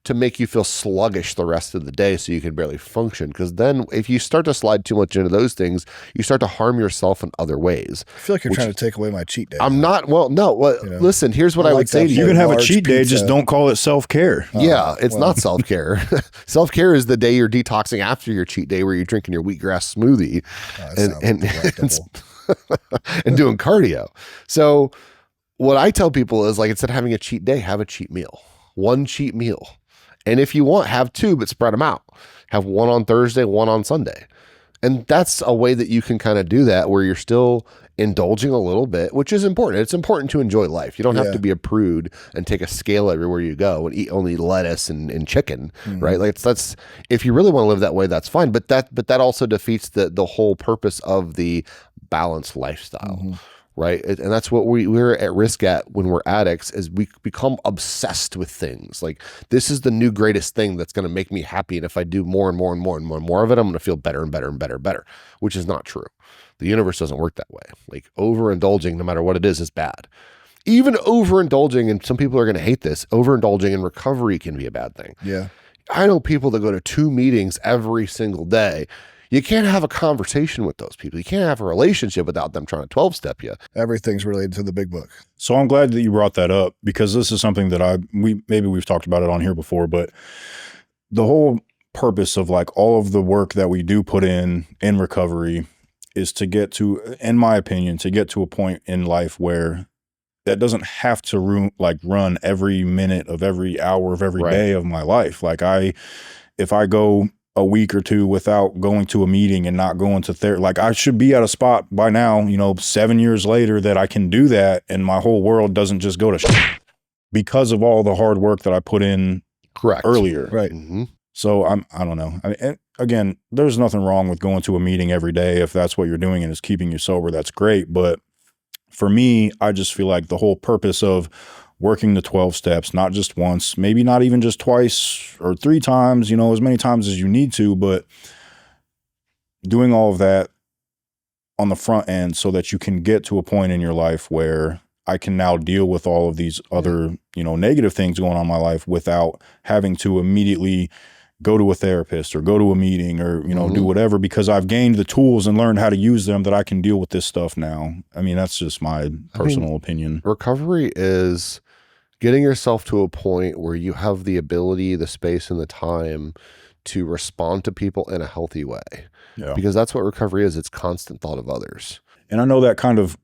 to make you feel sluggish the rest of the day so you can barely function. Because then if you start to slide too much into those things, you start to harm yourself in other ways. I feel like you're trying to take away my cheat day. I'm not. Well, no. Well, listen, here's what I would say to you. You can have a cheat day, just don't call it self-care. Yeah, it's not self-care. Self-care is the day you're detoxing after your cheat day where you're drinking your wheatgrass smoothie and doing cardio. So what I tell people is like, instead of having a cheat day, have a cheat meal. 1 cheat meal. And if you want, have 2, but spread them out. Have 1 on Thursday, 1 on Sunday. And that's a way that you can kind of do that where you're still indulging a little bit, which is important. It's important to enjoy life. You don't have to be a prude and take a scale everywhere you go and eat only lettuce and chicken, right? Like that's if you really want to live that way, that's fine. But that also defeats the whole purpose of the balanced lifestyle. Right. And that's what we're at risk at when we're addicts is we become obsessed with things. Like this is the new greatest thing that's going to make me happy. And if I do more and more and more and more and more of it, I'm going to feel better and better and better and better, which is not true. The universe doesn't work that way. Like overindulging, no matter what it is bad. Even overindulging, and some people are going to hate this, overindulging in recovery can be a bad thing. Yeah. I know people that go to 2 meetings every single day. You can't have a conversation with those people. You can't have a relationship without them trying to 12-step you. Everything's related to the big book. So I'm glad that you brought that up because this is something that we've talked about it on here before, but the whole purpose of like all of the work that we do put in recovery is to get to, in my opinion, to get to a point in life where that doesn't have to run every minute of every hour of every day of my life. Like if I go a week or 2 without going to a meeting and not going to therapy. Like I should be at a spot by now, 7 years later that I can do that. And my whole world doesn't just go to shit because of all the hard work that I put in earlier. Right. So I don't know. I mean, again, there's nothing wrong with going to a meeting every day. If that's what you're doing and it's keeping you sober, that's great. But for me, I just feel like the whole purpose of working the 12 steps, not just once, maybe not even just twice or 3 times, as many times as you need to, but doing all of that on the front end so that you can get to a point in your life where I can now deal with all of these other, negative things going on in my life without having to immediately go to a therapist or go to a meeting or, do whatever, because I've gained the tools and learned how to use them that I can deal with this stuff now. I mean, that's just my personal opinion. Recovery is getting yourself to a point where you have the ability, the space, and the time to respond to people in a healthy way. Yeah. Because that's what recovery is. It's constant thought of others. And I know that kind of,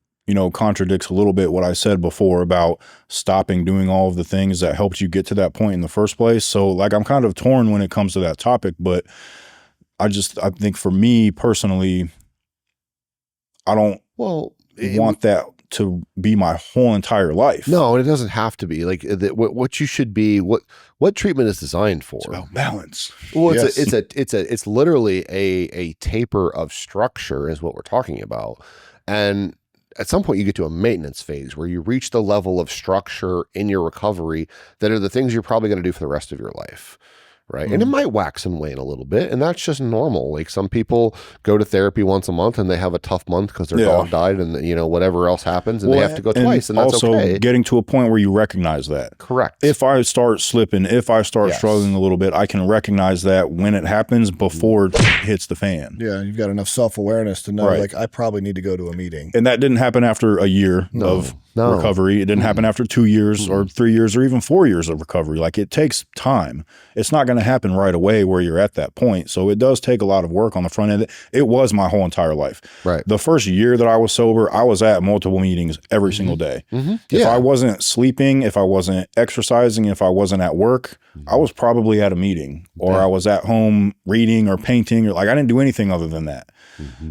contradicts a little bit what I said before about stopping doing all of the things that helped you get to that point in the first place. So like, I'm kind of torn when it comes to that topic, but I think for me personally, I don't want that to be my whole entire life. No, it doesn't have to be. Like what you should be, what treatment is designed for. It's about balance. Well, it's literally a taper of structure is what we're talking about. And at some point you get to a maintenance phase where you reach the level of structure in your recovery that are the things you're probably going to do for the rest of your life. Right. And it might wax and wane a little bit. And that's just normal. Like some people go to therapy once a month and they have a tough month because their dog died and, whatever else happens and they have to go twice. And that's also okay. Getting to a point where you recognize that. Correct. If I start slipping, if I start struggling a little bit, I can recognize that when it happens before it hits the fan. Yeah. You've got enough self-awareness to know, like, I probably need to go to a meeting. And that didn't happen after a year of recovery. It didn't happen after 2 years or 3 years or even 4 years of recovery. Like it takes time. It's not going to happen right away where you're at that point. So it does take a lot of work on the front end. It was my whole entire life. Right. The first year that I was sober, I was at multiple meetings every single day. If I wasn't sleeping, if I wasn't exercising, if I wasn't at work, I was probably at a meeting or I was at home reading or painting or like I didn't do anything other than that.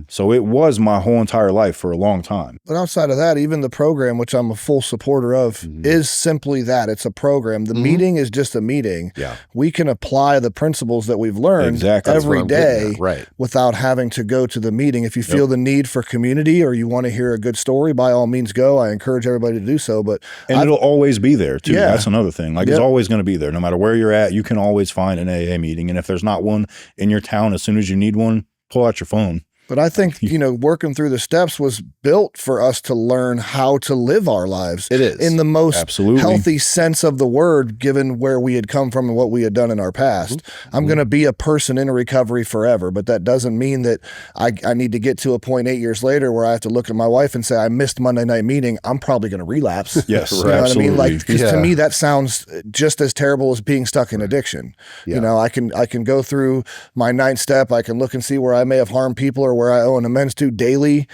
So it was my whole entire life for a long time. But outside of that, even the program, which which I'm a full supporter of, is simply that. It's a program. The meeting is just a meeting. Yeah. We can apply the principles that we've learned every day without having to go to the meeting. If you feel the need for community or you want to hear a good story, by all means go. I encourage everybody to do so. But it'll always be there too. Yeah. That's another thing. Like it's always going to be there. No matter where you're at, you can always find an AA meeting. And if there's not one in your town, as soon as you need one, pull out your phone. But I think, working through the steps was built for us to learn how to live our lives. It is. In the most healthy sense of the word, given where we had come from and what we had done in our past. I'm going to be a person in recovery forever, but that doesn't mean that I need to get to a point 8 years later where I have to look at my wife and say, I missed Monday night meeting. I'm probably going to relapse. Yes, you know what I mean? Like, because to me, that sounds just as terrible as being stuck in addiction. Yeah. I can go through my 9th step. I can look and see where I may have harmed people or where I owe an amends to daily,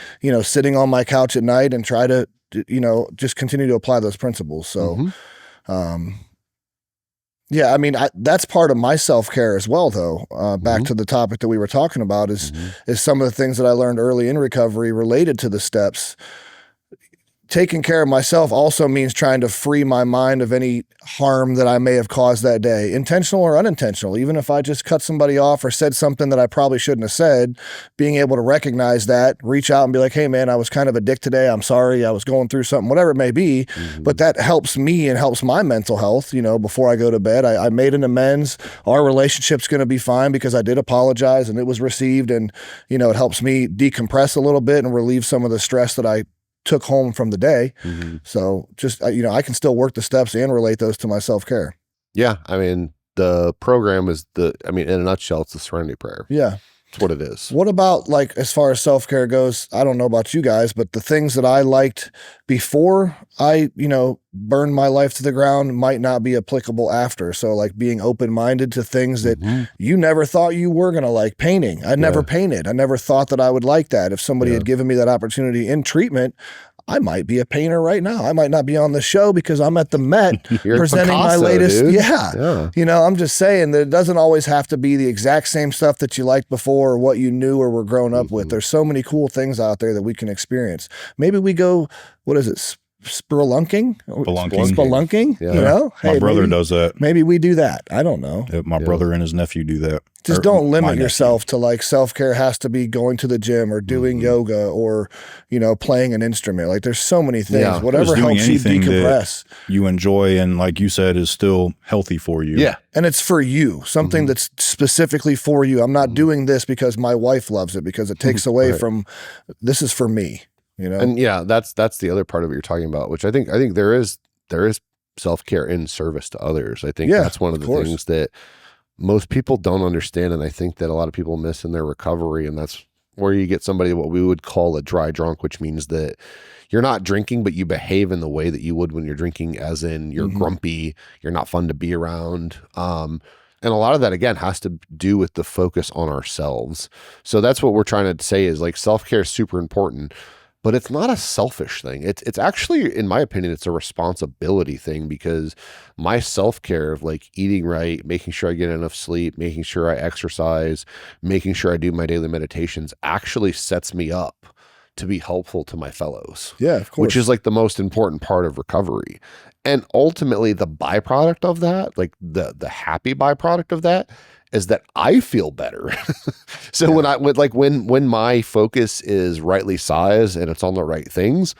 sitting on my couch at night and try to, just continue to apply those principles. So, that's part of my self-care as well, though. Back to the topic that we were talking about is some of the things that I learned early in recovery related to the steps. Taking care of myself also means trying to free my mind of any harm that I may have caused that day, intentional or unintentional. Even if I just cut somebody off or said something that I probably shouldn't have said, being able to recognize that, reach out and be like, hey man, I was kind of a dick today. I'm sorry. I was going through something, whatever it may be. But that helps me and helps my mental health, before I go to bed. I made an amends. Our relationship's going to be fine because I did apologize and it was received. And, it helps me decompress a little bit and relieve some of the stress that I took home from the day. So just, I can still work the steps and relate those to my self-care. Yeah. I mean, the program is in a nutshell, it's the Serenity Prayer. Yeah. It's what it is. What about, like, as far as self-care goes, I don't know about you guys, but the things that I liked before I, burned my life to the ground might not be applicable after. So like being open-minded to things that you never thought you were going to like. Painting. I never painted. I never thought that I would like that. If somebody had given me that opportunity in treatment, I might be a painter right now. I might not be on the show because I'm at the Met presenting my latest. Dude. Yeah. I'm just saying that it doesn't always have to be the exact same stuff that you liked before or what you knew or were grown up with. There's so many cool things out there that we can experience. Maybe we go, what is it? Spelunking? Yeah. Hey, my brother does that. Maybe we do that. I don't know. My brother and his nephew do that. Just don't limit yourself to like self-care has to be going to the gym or doing yoga or, playing an instrument. Like there's so many things, whatever helps you decompress. You enjoy and like you said is still healthy for you. Yeah. And it's for you, something that's specifically for you. I'm not doing this because my wife loves it because it takes away from, this is for me. And that's the other part of what you're talking about, which I think there is self-care in service to others. I think that's one of the things that most people don't understand. And I think that a lot of people miss in their recovery. And that's where you get somebody, what we would call a dry drunk, which means that you're not drinking, but you behave in the way that you would when you're drinking, as in you're grumpy, you're not fun to be around. And a lot of that, again, has to do with the focus on ourselves. So that's what we're trying to say is like self-care is super important. But it's not a selfish thing. It's actually, in my opinion, it's a responsibility thing, because my self-care of like eating right, making sure I get enough sleep, making sure I exercise, making sure I do my daily meditations actually sets me up to be helpful to my fellows. Yeah, of course. Which is like the most important part of recovery. And ultimately the byproduct of that, like the happy byproduct of that, is that I feel better. So when my focus is rightly sized and it's on the right things,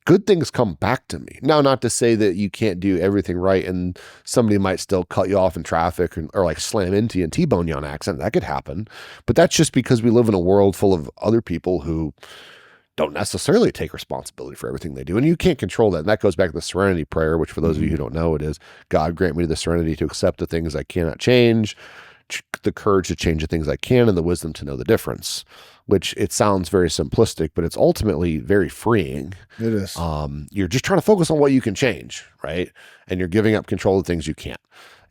good things come back to me. Now, not to say that you can't do everything right and somebody might still cut you off in traffic or like slam into you and T-bone you on accident. That could happen. But that's just because we live in a world full of other people who don't necessarily take responsibility for everything they do. And you can't control that. And that goes back to the Serenity Prayer, which for those of you who don't know, it is, God grant me the serenity to accept the things I cannot change, the courage to change the things I can, and the wisdom to know the difference, which it sounds very simplistic, but it's ultimately very freeing. It is. You're just trying to focus on what you can change, right? And you're giving up control of things you can't.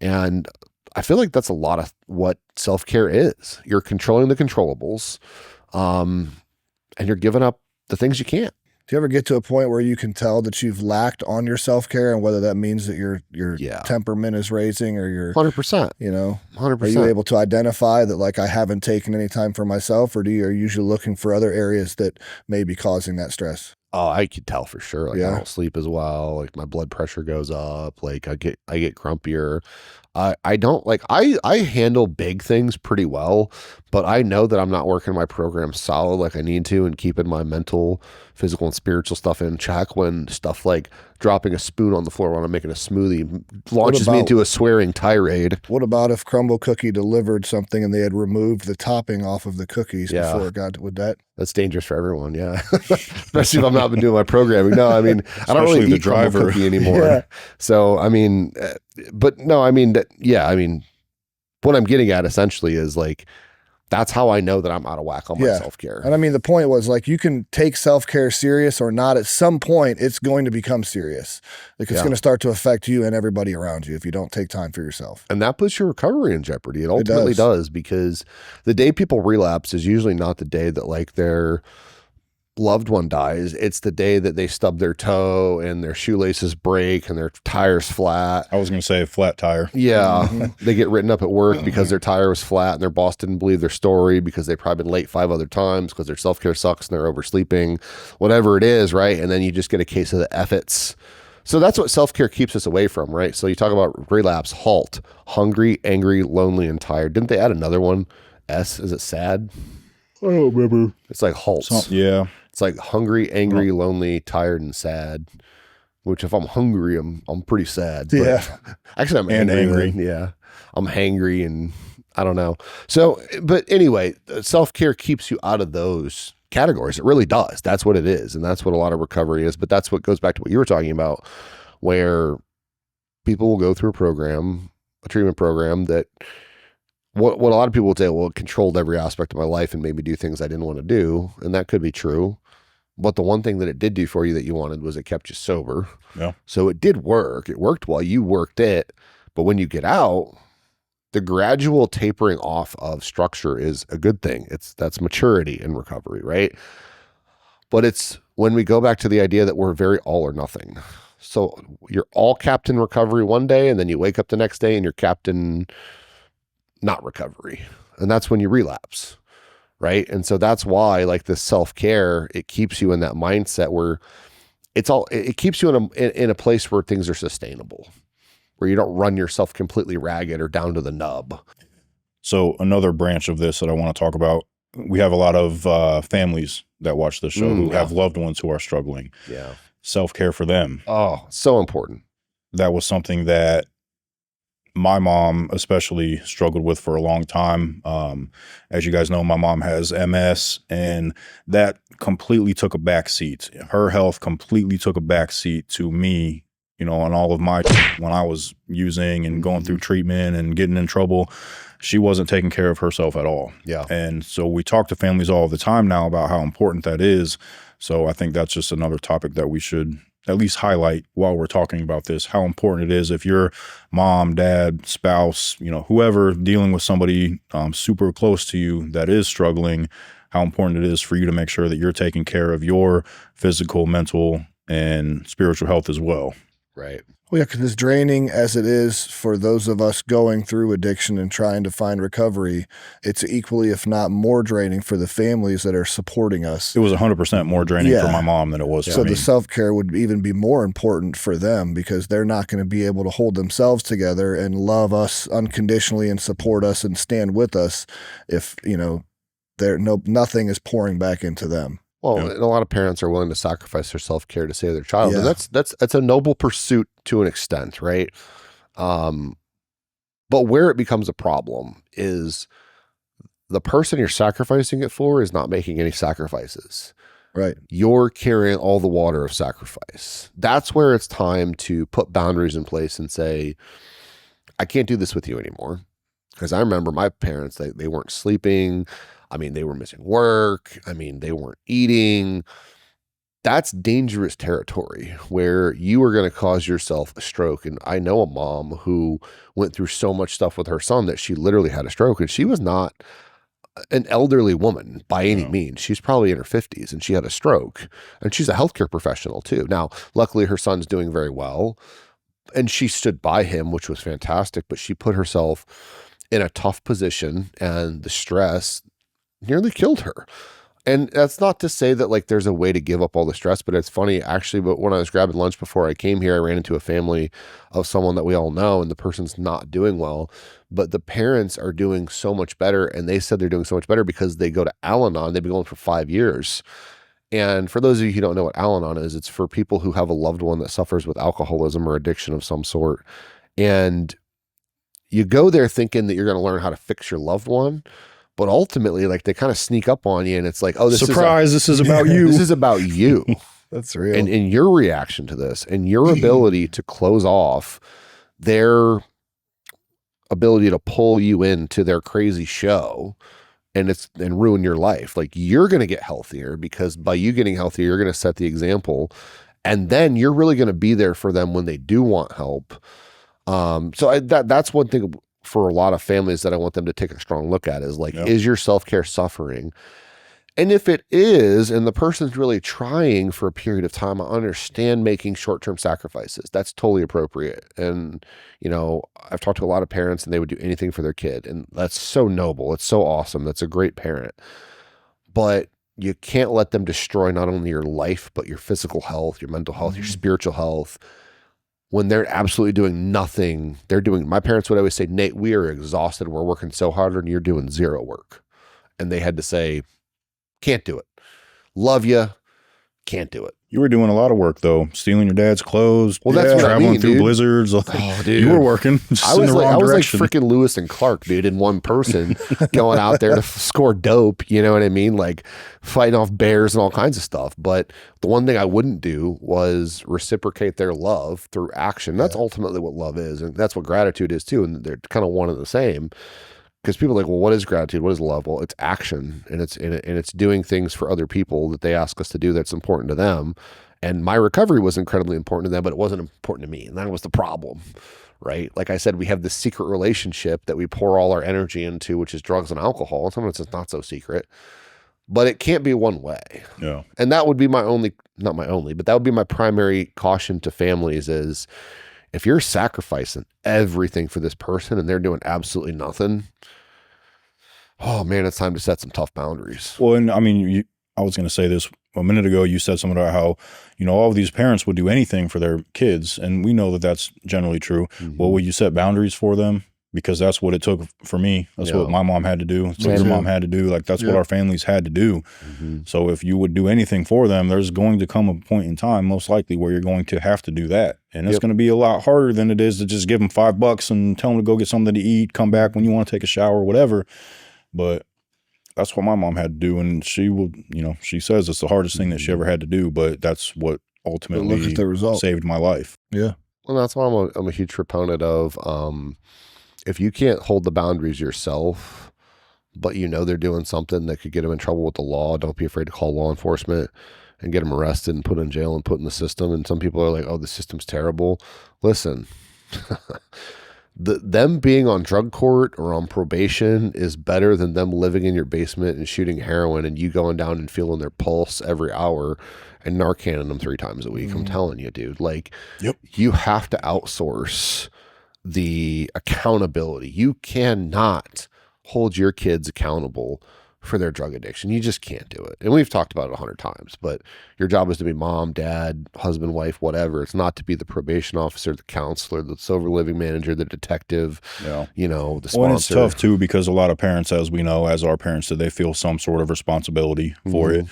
And I feel like that's a lot of what self-care is. You're controlling the controllables, and you're giving up the things you can't. Do you ever get to a point where you can tell that you've lacked on your self-care, and whether that means that your temperament is raising or your 100%, 100%. Are you able to identify that, like, I haven't taken any time for myself, or are you usually looking for other areas that may be causing that stress? Oh, I could tell for sure. Like Yeah. I don't sleep as well. Like my blood pressure goes up. Like I get grumpier. I don't like I handle big things pretty well, but I know that I'm not working my program solid like I need to and keeping my mental, physical, and spiritual stuff in check when stuff like dropping a spoon on the floor when I'm making a smoothie launches me into a swearing tirade. What about if Crumble Cookie delivered something and they had removed the topping off of the cookies before it got with that? That's dangerous for everyone, yeah. Especially if I'm not been doing my programming. No, I mean, I don't really the eat Crumble driver. Cookie anymore. Yeah. So, I mean, but no, I mean, I mean, what I'm getting at essentially is like, that's how I know that I'm out of whack on my self-care. And I mean, the point was like, you can take self-care serious or not. At some point, it's going to become serious. Like it's going to start to affect you and everybody around you if you don't take time for yourself. And that puts your recovery in jeopardy. It ultimately does, because the day people relapse is usually not the day that like their loved one dies. It's the day that they stub their toe and their shoelaces break and their tire's flat. I was going to say a flat tire. Yeah. They get written up at work because their tire was flat and their boss didn't believe their story because they've probably been late 5 other times because their self-care sucks and they're oversleeping, whatever it is, right? And then you just get a case of the effets. So that's what self-care keeps us away from, right? So you talk about relapse, halt, hungry, angry, lonely, and tired. Didn't they add another one? S, is it sad? I don't remember. It's like halts. Yeah. It's like hungry, angry, lonely, tired, and sad. Which if I'm hungry, I'm pretty sad. But Yeah. actually, I'm And angry. angry. Yeah. I'm hangry and I don't know. So, but anyway, self-care keeps you out of those categories. It really does. That's what it is. And that's what a lot of recovery is. But that's what goes back to what you were talking about, where people will go through a treatment program that what a lot of people would say, well, it controlled every aspect of my life and made me do things I didn't want to do. And that could be true. But the one thing that it did do for you that you wanted was it kept you sober. Yeah. So it did work. It worked while you worked it. But when you get out, the gradual tapering off of structure is a good thing. That's maturity in recovery, right? But it's when we go back to the idea that we're very all or nothing. So you're all Captain Recovery one day, and then you wake up the next day and you're Captain not recovery. And that's when you relapse, right? And so that's why like this self-care, it keeps you in that mindset where it keeps you in a place where things are sustainable, where you don't run yourself completely ragged or down to the nub. So another branch of this that I want to talk about, we have a lot of families that watch this show who have loved ones who are struggling. Yeah. Self-care for them. Oh, so important. That was something that my mom especially struggled with for a long time. As you guys know, my mom has MS, and that completely took a back seat. Her health completely took a back seat to me, you know, and all of my, when I was using and going through treatment and getting in trouble, she wasn't taking care of herself at all. Yeah. And so we talk to families all the time now about how important that is. So I think that's just another topic that we should at least highlight while we're talking about this, how important it is if your mom, dad, spouse, you know, whoever dealing with somebody super close to you that is struggling, how important it is for you to make sure that you're taking care of your physical, mental, and spiritual health as well. Right. Well, yeah, because as draining as it is for those of us going through addiction and trying to find recovery, it's equally, if not more draining for the families that are supporting us. It was 100% more draining for my mom than it was So for me. the self-care would even be more important for them because they're not going to be able to hold themselves together and love us unconditionally and support us and stand with us if, you know, nothing is pouring back into them. Well, and a lot of parents are willing to sacrifice their self-care to save their child. Yeah. And that's a noble pursuit to an extent, right? But where it becomes a problem is the person you're sacrificing it for is not making any sacrifices. Right. You're carrying all the water of sacrifice. That's where it's time to put boundaries in place and say, I can't do this with you anymore. Because I remember my parents, they weren't sleeping. I mean, they were missing work. I mean, they weren't eating. That's dangerous territory where you are going to cause yourself a stroke. And I know a mom who went through so much stuff with her son that she literally had a stroke, and she was not an elderly woman by any means. She's probably in her 50s and she had a stroke, and she's a healthcare professional too. Now, luckily her son's doing very well and she stood by him, which was fantastic, but she put herself in a tough position and the stress nearly killed her. And that's not to say that like there's a way to give up all the stress, but it's funny actually. But when I was grabbing lunch before I came here, I ran into a family of someone that we all know, and the person's not doing well, but the parents are doing so much better. And they said they're doing so much better because they go to Al-Anon. They've been going for 5 years. And for those of you who don't know what Al-Anon is, it's for people who have a loved one that suffers with alcoholism or addiction of some sort. And you go there thinking that you're going to learn how to fix your loved one. But ultimately, like they kind of sneak up on you and it's like, oh, this is about you. This is about you. That's real. And your reaction to this and your ability to close off their ability to pull you into their crazy show and ruin your life. Like you're going to get healthier because by you getting healthier, you're going to set the example. And then you're really going to be there for them when they do want help. That's one thing for a lot of families that I want them to take a strong look at is like, is your self-care suffering? And if it is, and the person's really trying for a period of time, I understand making short-term sacrifices. That's totally appropriate. And, you know, I've talked to a lot of parents and they would do anything for their kid. And that's so noble. It's so awesome. That's a great parent. But you can't let them destroy not only your life, but your physical health, your mental health, your spiritual health. When they're absolutely doing nothing, my parents would always say, Nate, we are exhausted. We're working so hard and you're doing zero work. And they had to say, can't do it. Love you. Can't do it. You were doing a lot of work though, stealing your dad's clothes. Well, that's what traveling I mean, through dude. blizzards. Oh, dude. You were working. Just I was like direction. freaking Lewis and Clark, dude, in one person going out there to score dope. You know what I mean? Like fighting off bears and all kinds of stuff. But the one thing I wouldn't do was reciprocate their love through action. That's ultimately what love is. And that's what gratitude is too. And they're kind of one and the same. Because people are like, well, what is gratitude? What is love? Well, it's action, and it's doing things for other people that they ask us to do that's important to them. And my recovery was incredibly important to them, but it wasn't important to me, and that was the problem, right? Like I said, we have this secret relationship that we pour all our energy into, which is drugs and alcohol. And sometimes it's not so secret, but it can't be one way. Yeah. And that would be not my only, but that would be my primary caution to families is if you're sacrificing everything for this person and they're doing absolutely nothing, oh man, it's time to set some tough boundaries. Well, and I mean, I was going to say this a minute ago. You said something about how, you know, all of these parents would do anything for their kids. And we know that that's generally true. Mm-hmm. Well, will you set boundaries for them? Because that's what it took for me. That's what my mom had to do. That's what your mom had to do. Like that's what our families had to do. Mm-hmm. So if you would do anything for them, there's going to come a point in time, most likely, where you're going to have to do that. And it's going to be a lot harder than it is to just give them $5 and tell them to go get something to eat, come back when you want to take a shower or whatever. But that's what my mom had to do. And she will, you know, she says it's the hardest thing that she ever had to do, but that's what ultimately look at the result. Saved my life. Yeah. Well, that's why I'm a huge proponent of, if you can't hold the boundaries yourself, but you know they're doing something that could get them in trouble with the law, don't be afraid to call law enforcement and get them arrested and put in jail and put in the system. And some people are like, oh, the system's terrible. Listen, them being on drug court or on probation is better than them living in your basement and shooting heroin and you going down and feeling their pulse every hour and Narcaning them 3 times a week. I'm telling you, dude, like you have to outsource the accountability. You cannot hold your kids accountable for their drug addiction. You just can't do it. And we've talked about it 100 times, but your job is to be mom, dad, husband, wife, whatever. It's not to be the probation officer, the counselor, the sober living manager, the detective, you know, the sponsor. Well, and it's tough too, because a lot of parents, as we know, as our parents did, they feel some sort of responsibility for it.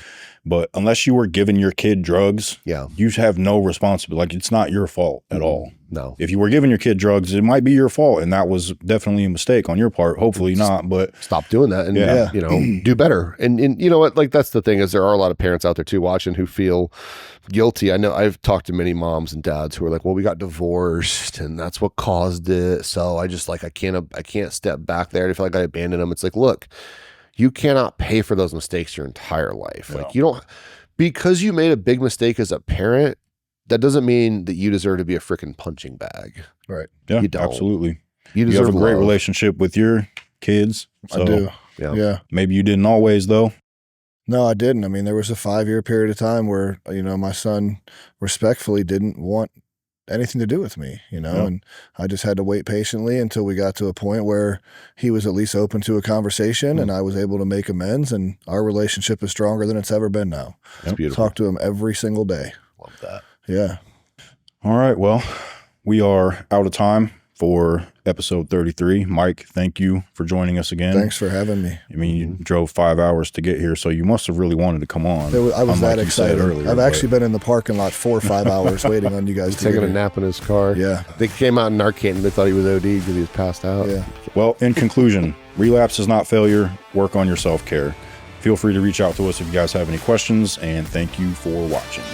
But unless you were giving your kid drugs, you have no responsibility. Like it's not your fault at all. No. If you were giving your kid drugs, it might be your fault. And that was definitely a mistake on your part. Hopefully not, but stop doing that and, you know, do better. And you know what, like that's the thing is there are a lot of parents out there too watching who feel guilty. I know I've talked to many moms and dads who are like, well, we got divorced and that's what caused it. So I just like, I can't step back there. I feel like I abandoned them. It's like, look, you cannot pay for those mistakes your entire life. No. Like you don't, because you made a big mistake as a parent, that doesn't mean that you deserve to be a freaking punching bag. Right. Yeah, you don't. Absolutely. You have a great relationship with your kids. So I do. Yeah. Maybe you didn't always though. No, I didn't. I mean, there was a 5-year period of time where, you know, my son respectfully didn't want anything to do with me, you know, Yeah. and I just had to wait patiently until we got to a point where he was at least open to a conversation and I was able to make amends, and our relationship is stronger than it's ever been now. It's beautiful. Talk to him every single day. Love that. Yeah. All right. Well, we are out of time for episode 33. Mike, thank you for joining us again. Thanks for having me. I mean, you drove 5 hours to get here, so you must have really wanted to come on. I was unlike that you said excited. earlier, I've but- actually been in the parking lot 4 or 5 hours waiting on you guys to Taking get a here. nap in his car. Yeah. They came out in Narcan and they thought he was OD because he was passed out. Yeah. Well, in conclusion, relapse is not failure. Work on your self-care. Feel free to reach out to us if you guys have any questions, and thank you for watching.